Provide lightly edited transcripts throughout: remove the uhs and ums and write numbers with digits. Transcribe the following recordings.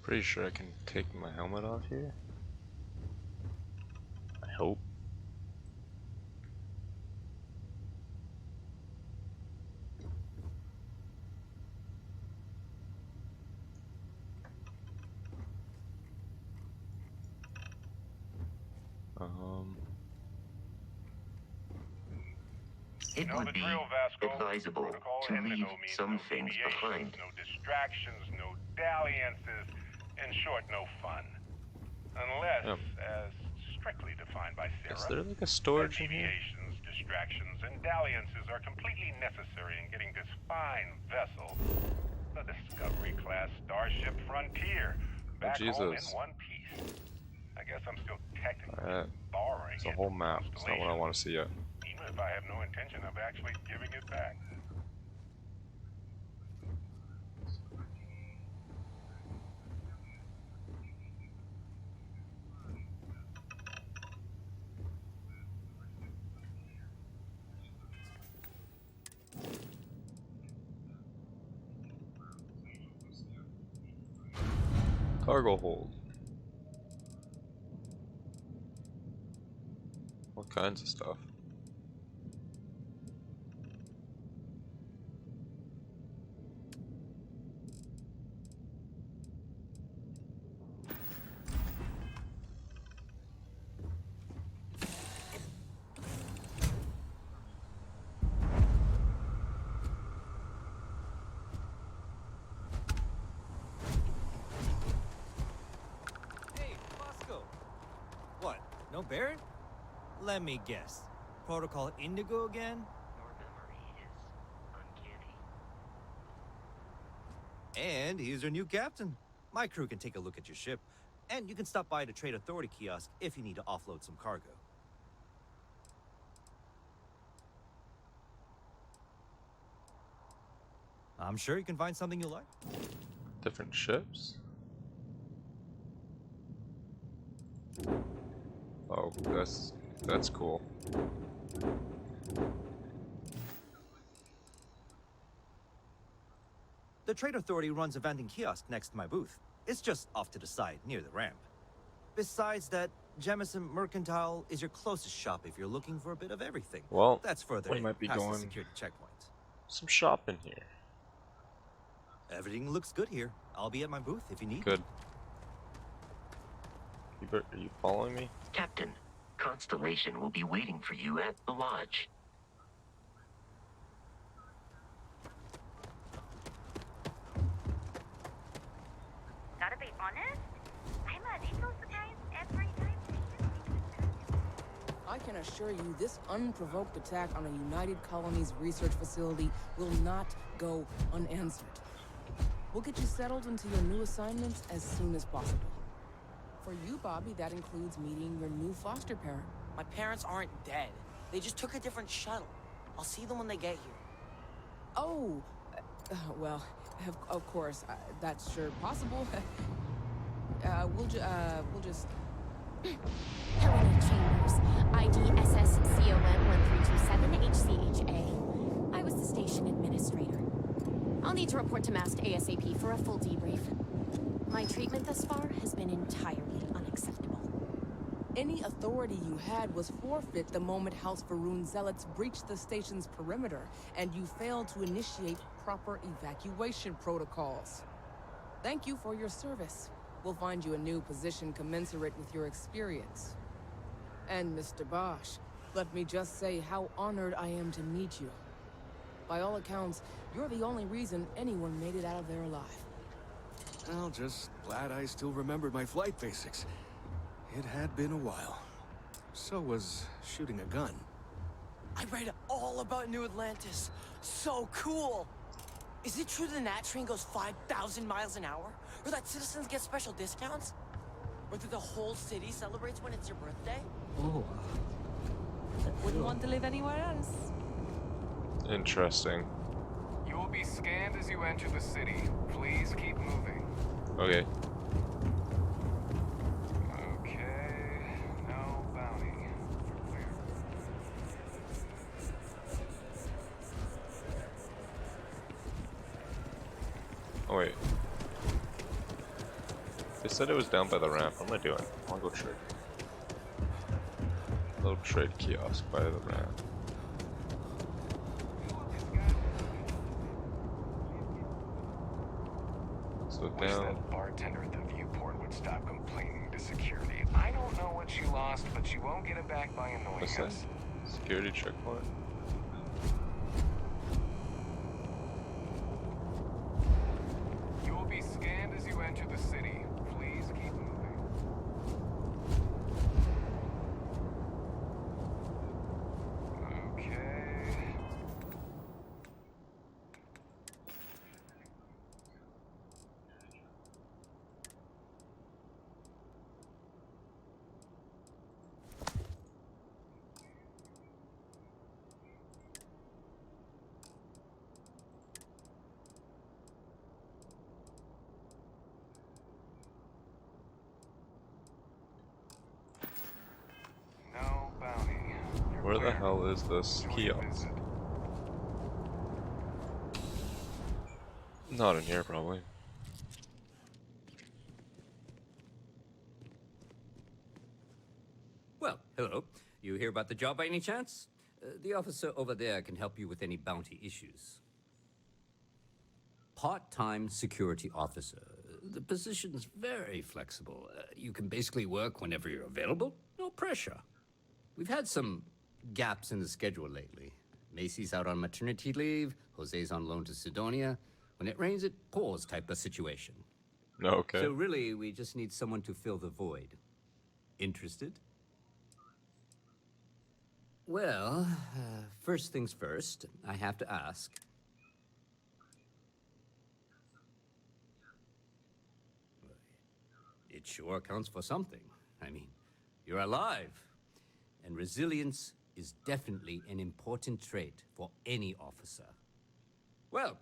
Pretty sure I can take my helmet off here. I hope. It would be advisable to leave some things behind. No distractions, no dalliances, in short, no fun. Unless, as strictly defined by Sarah, is there like a storage in here? deviations, distractions, and dalliances are completely necessary in getting this fine vessel, the Discovery-class Starship Frontier, back home in one piece. I guess I'm still technically borrowing it's a whole map. It's not what I want to see yet. Even if I have no intention of actually giving it back. Cargo hold. All kinds of stuff. No Barrett? Let me guess. Protocol Indigo again? Your memory is uncanny. And he's your new captain. My crew can take a look at your ship. And you can stop by the Trade Authority kiosk if you need to offload some cargo. I'm sure you can find something you like. Different ships? Oh, that's cool. The Trade Authority runs a vending kiosk next to my booth. It's just off to the side, near the ramp. Besides that, Jemison Mercantile is your closest shop if you're looking for a bit of everything. Well, that's further we in, might be past going the security checkpoint. Some shopping here. Everything looks good here. I'll be at my booth if you need. Good. Are you following me? Captain, Constellation will be waiting for you at the lodge. Gotta be honest, I'm a little surprised every time. I can assure you this unprovoked attack on a United Colonies research facility will not go unanswered. We'll get you settled into your new assignments as soon as possible. For you, Bobby, that includes meeting your new foster parent. My parents aren't dead. They just took a different shuttle. I'll see them when they get here. Oh, well, of course, that's sure possible. We'll just... Helena Chambers, ID SSCOM1327HCHA. I was the station administrator. I'll need to report to Mast ASAP for a full debrief. My treatment thus far has been entirely unacceptable. Any authority you had was forfeit the moment House Varun zealots breached the station's perimeter, and you failed to initiate proper evacuation protocols. Thank you for your service. We'll find you a new position commensurate with your experience. And Mr. Bosch, let me just say how honored I am to meet you. By all accounts, you're the only reason anyone made it out of there alive. Well, just glad I still remembered my flight basics. It had been a while. So was shooting a gun. I read all about New Atlantis. So cool! Is it true the Nat train goes 5,000 miles an hour? Or that citizens get special discounts? Or that the whole city celebrates when it's your birthday? Oh, Wouldn't want to live anywhere else. Interesting. You will be scanned as you enter the city. Please keep moving. Okay. Okay, no bounty. Clear. Oh wait. They said it was down by the ramp. What am I doing? I'll go trade. Little trade kiosk by the ramp. So Wish down. that bartender at the viewport would stop complaining to security. I don't know what you lost, but you won't get it back by annoying What's us. that? Security checkpoint. You will be scanned as you enter the city. Please keep moving. Okay. No bounty. You're Where the clear. hell is this Enjoy your kiosk? visit. Not in here, probably. Well, hello. You hear about the job by any chance? The officer over there can help you with any bounty issues. Part-time security officer. The position's very flexible. You can basically work whenever you're available. No pressure. We've had some gaps in the schedule lately. Macy's out on maternity leave. Jose's on loan to Sidonia. When it rains, it pours type of situation. Okay. So really, we just need someone to fill the void. Interested? Well, first things first, I have to ask. It sure counts for something. I mean, you're alive. And resilience is definitely an important trait for any officer. Well,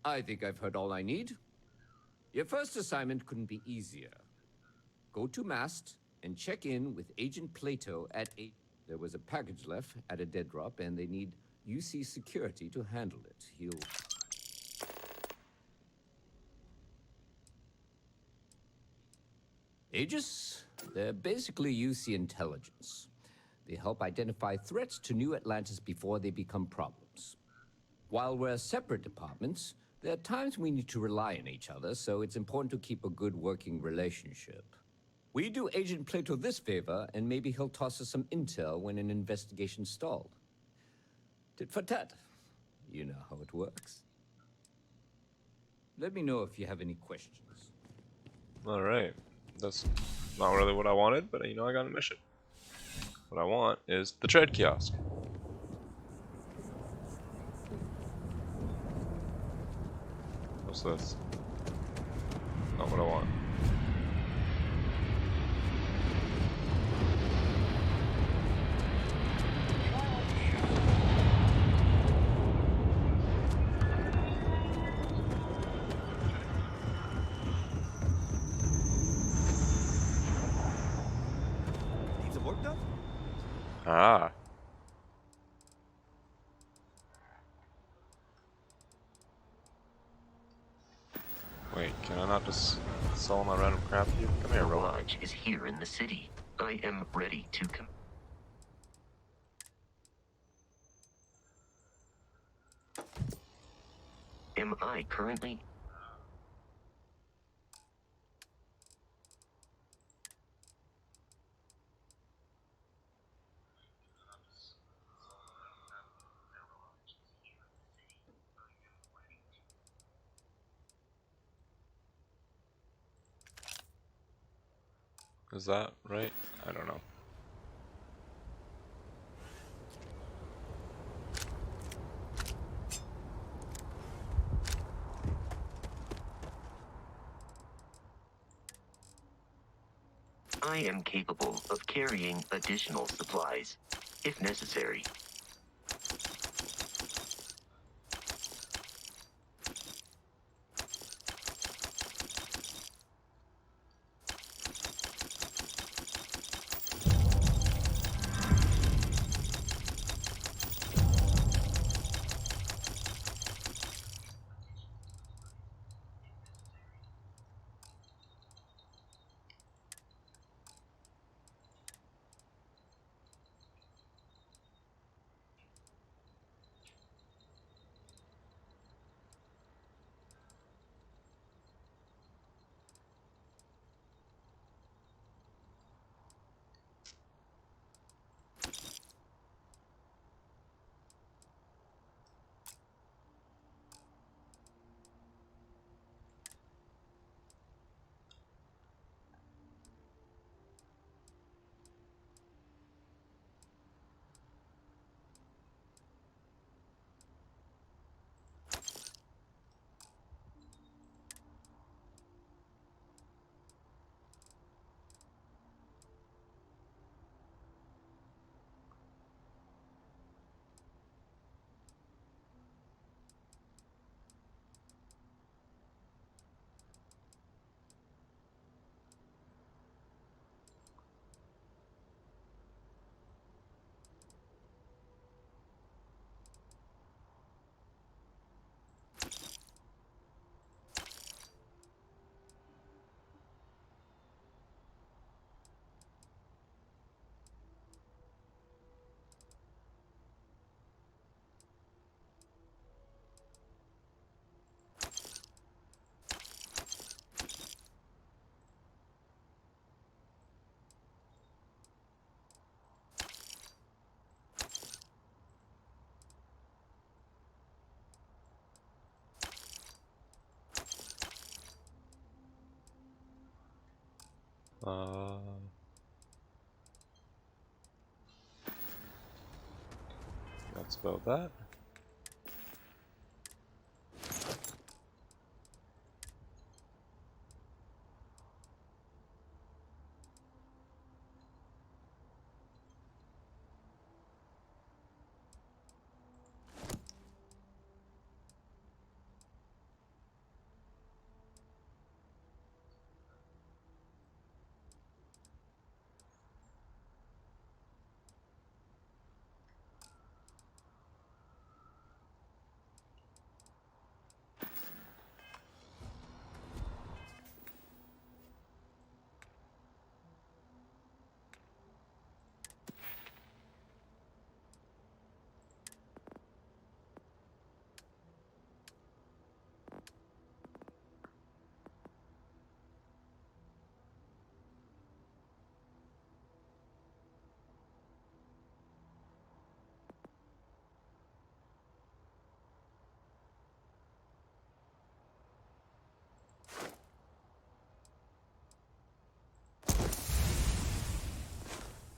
I think I've heard all I need. Your first assignment couldn't be easier. Go to Mast and check in with Agent Plato at 8. There was a package left at a dead drop, and they need UC security to handle it. He'll... Aegis? They're basically UC intelligence. They help identify threats to New Atlantis before they become problems. While we're separate departments, there are times we need to rely on each other, so it's important to keep a good working relationship. We do Agent Plato this favor, and maybe he'll toss us some intel when an investigation stalled. Tit for tat. You know how it works. Let me know if you have any questions. Alright. That's not really what I wanted, but you know, I got a mission. What I want is the trade kiosk. What's this? Not what I want. Need some work done? Ah. Wait, can I not just sell my random crap to you? Come here, The robot. lodge is here in the city. I am ready to come. Am I currently? Is that right? I don't know. I am capable of carrying additional supplies, if necessary. That's about that.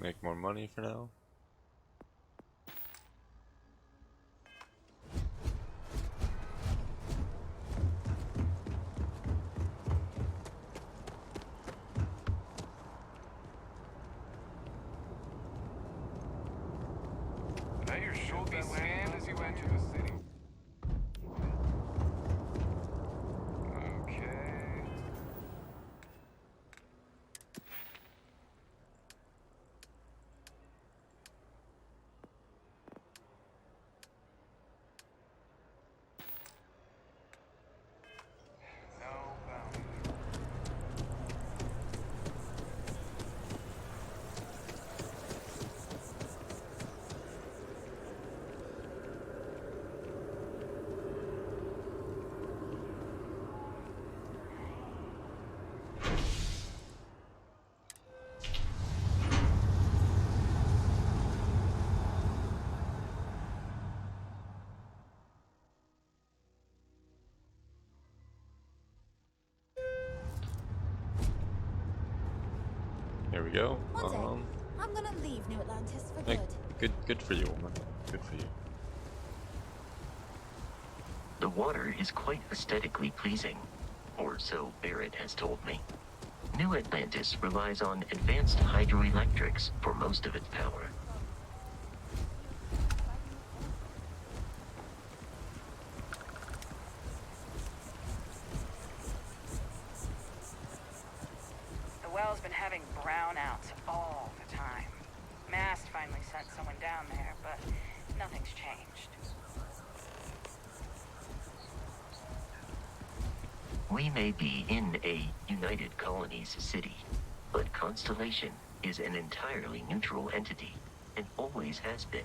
Make more money for now. Now your should be scanned as you enter the city. Okay. No bounty. Here we go. One day, I'm gonna leave New Atlantis for Hey, good. good for you, woman. Good for you. The water is quite aesthetically pleasing, or so Barrett has told me. New Atlantis relies on advanced hydroelectrics for most of its power. The well's been having brownouts all the time. Mast finally sent someone down there, but nothing's changed. We may be in a United Colonies city, but Constellation is an entirely neutral entity, and always has been.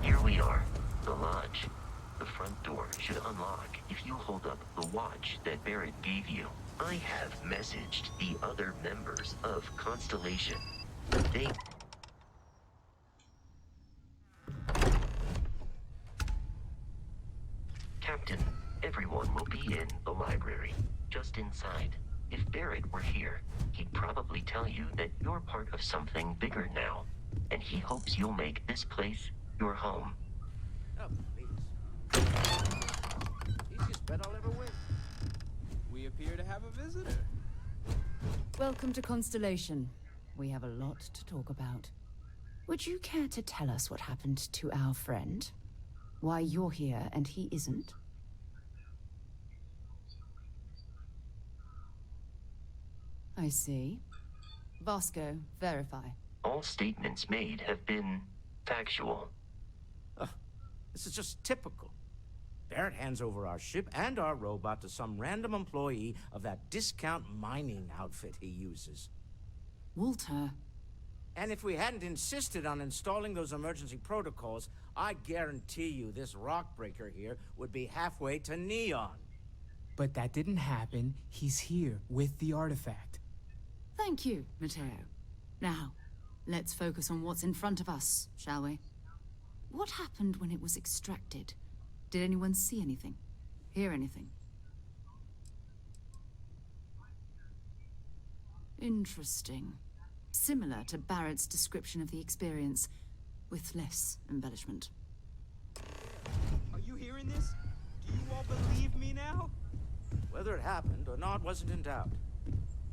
Here we are, the lodge. The front door should unlock if you hold up the watch that Barrett gave you. I have messaged the other members of Constellation. They... Captain, everyone will be in the library, just inside. If Barrett were here, he'd probably tell you that you're part of something bigger now, and he hopes you'll make this place your home. Oh, please. Easiest bet I'll ever win. We appear to have a visitor. Welcome to Constellation. We have a lot to talk about. Would you care to tell us what happened to our friend? Why you're here and he isn't? I see. Vasco, verify. All statements made have been factual. This is just typical. Barrett hands over our ship and our robot to some random employee of that discount mining outfit he uses. Walter. And if we hadn't insisted on installing those emergency protocols, I guarantee you this rock breaker here would be halfway to Neon. But that didn't happen. He's here with the artifact. Thank you, Matteo. Now, let's focus on what's in front of us, shall we? What happened when it was extracted? Did anyone see anything? Hear anything? Interesting. Similar to Barrett's description of the experience, with less embellishment. Are you hearing this? Do you all believe me now? Whether it happened or not wasn't in doubt.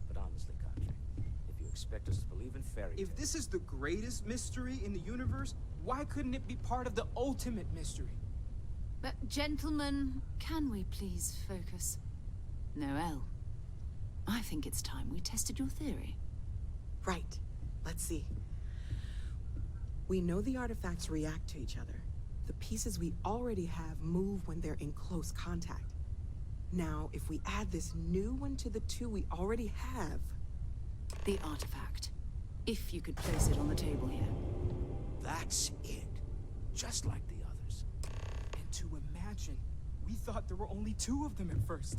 But honestly, Kadri, if you expect us to believe in fairy tales... If this is the greatest mystery in the universe, why couldn't it be part of the ultimate mystery? But gentlemen, can we please focus? Noelle, I think it's time we tested your theory. Right. Let's see. We know the artifacts react to each other. The pieces we already have move when they're in close contact. Now, if we add this new one to the two we already have... The artifact. If you could place it on the table here. That's it. Just like the others. And to imagine, we thought there were only 2 of them at first.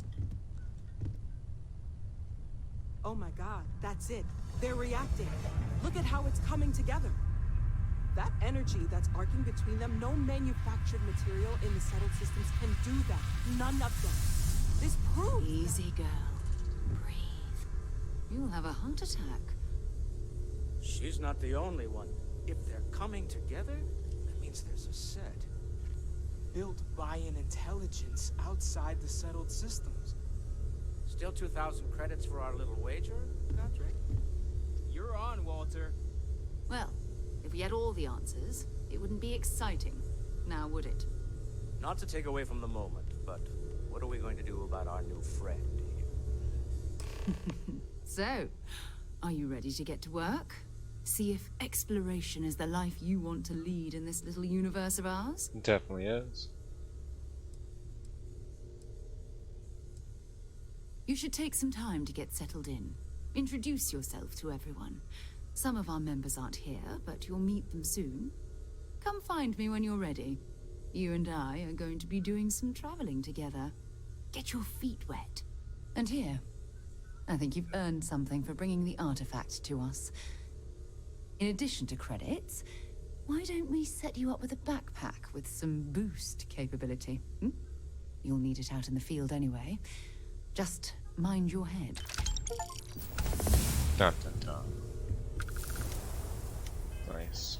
Oh my god, that's it. They're reacting. Look at how it's coming together. That energy that's arcing between them, no manufactured material in the settled systems can do that. None of them. This proves... Easy, girl. Breathe. You'll have a heart attack. She's not the only one. If they're coming together, that means there's a set. Built by an intelligence outside the settled systems. Still 2,000 credits for our little wager, Kadri? You're on, Walter. Well, if we had all the answers, it wouldn't be exciting, now would it? Not to take away from the moment, but what are we going to do about our new friend here? So, are you ready to get to work? See if exploration is the life you want to lead in this little universe of ours? It definitely is. You should take some time to get settled in. Introduce yourself to everyone. Some of our members aren't here, but you'll meet them soon. Come find me when you're ready. You and I are going to be doing some traveling together. Get your feet wet. And here, I think you've earned something for bringing the artifact to us. In addition to credits, why don't we set you up with a backpack with some boost capability? You'll need it out in the field anyway. Just mind your head. Dun dun dun. Nice.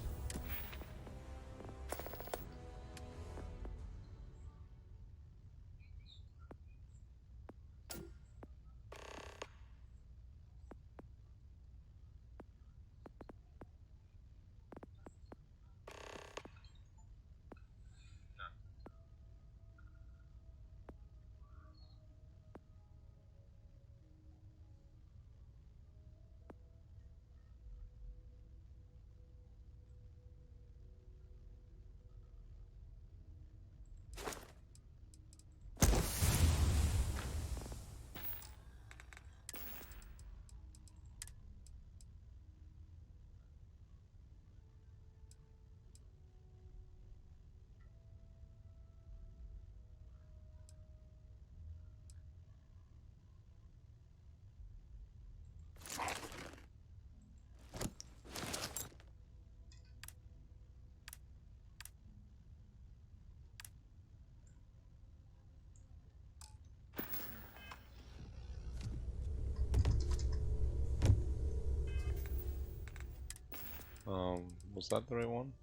Was that the right one?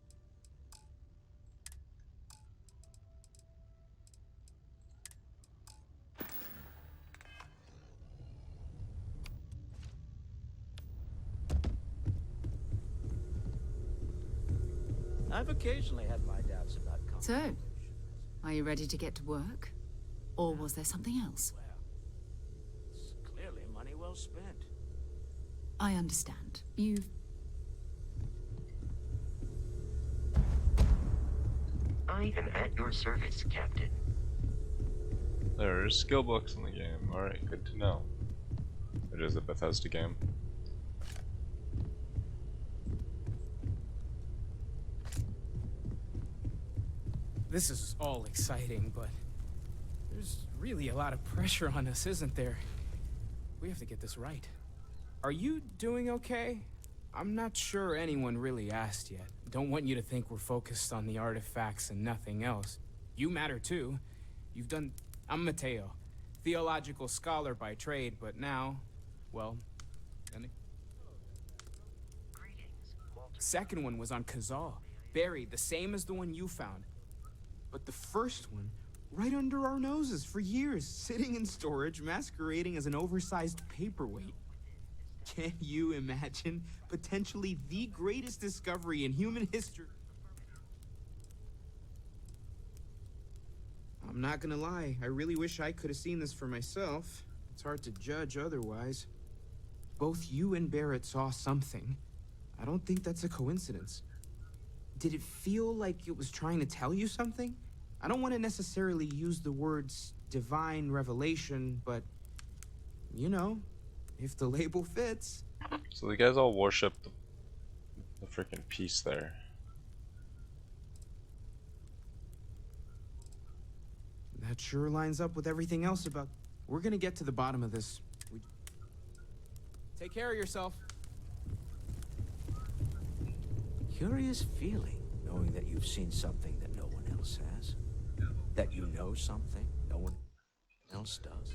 I've occasionally had my doubts about So, are you ready to get to work? Or was there something else? Well, it's clearly money well spent. I understand. You've... I am at your service, Captain. There's skill books in the game. Alright, good to know. It is a Bethesda game. This is all exciting, but there's really a lot of pressure on us, isn't there? We have to get this right. Are you doing okay? I'm not sure anyone really asked yet. Don't want you to think we're focused on the artifacts and nothing else. You matter too. You've done... I'm Mateo, theological scholar by trade, but now, well... Second one was on Kazal, buried, the same as the one you found. But the first one, right under our noses for years, sitting in storage, masquerading as an oversized paperweight. Can you imagine potentially the greatest discovery in human history? I'm not gonna lie, I really wish I could have seen this for myself. It's hard to judge otherwise. Both you and Barrett saw something. I don't think that's a coincidence. Did it feel like it was trying to tell you something? I don't want to necessarily use the words divine revelation, but, you know, if the label fits. So the guys all worship the freaking piece there. That sure lines up with everything else about... We're gonna get to the bottom of this. Take care of yourself. Curious feeling, knowing that you've seen something that no one else has. That you know something no one else does.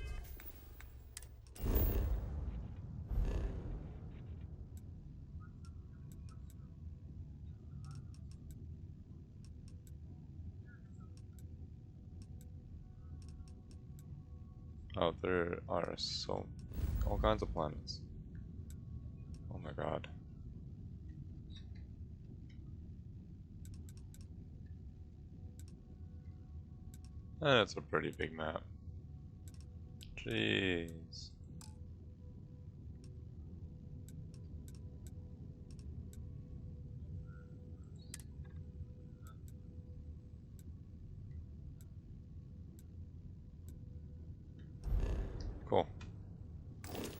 Oh, there are all kinds of planets. Oh my god. And it's a pretty big map. Jeez.